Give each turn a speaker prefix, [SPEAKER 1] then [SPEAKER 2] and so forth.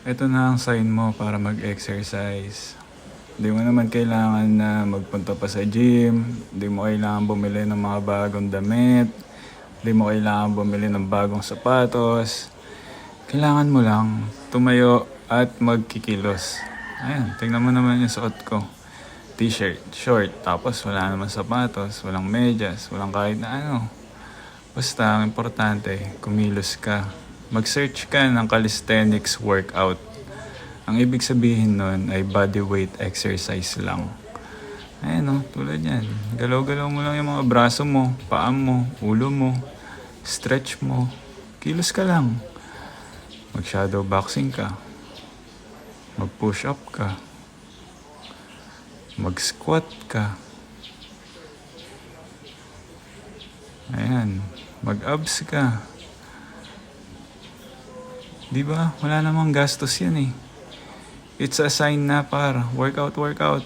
[SPEAKER 1] Ito na ang sign mo para mag-exercise. Hindi mo naman kailangan na magpunta pa sa gym. Hindi mo kailangan bumili ng mga bagong damit. Hindi mo kailangan bumili ng bagong sapatos. Kailangan mo lang tumayo at magkikilos. Ayan, tingnan mo naman yung suot ko. T-shirt, short, tapos wala naman sapatos, walang medyas, walang kahit na ano. Basta, ang importante, kumilos ka. Mag-search ka ng calisthenics workout. Ang ibig sabihin nun ay body weight exercise lang. Ayan o, tulad yan. Galaw-galaw mo lang yung mga braso mo, paa mo, ulo mo, stretch mo. Kilos ka lang. Mag-shadow boxing ka. Mag-push up ka. Mag-squat ka. Ayan, mag-abs ka. Diba? Wala namang gastos yan eh. It's a sign na workout.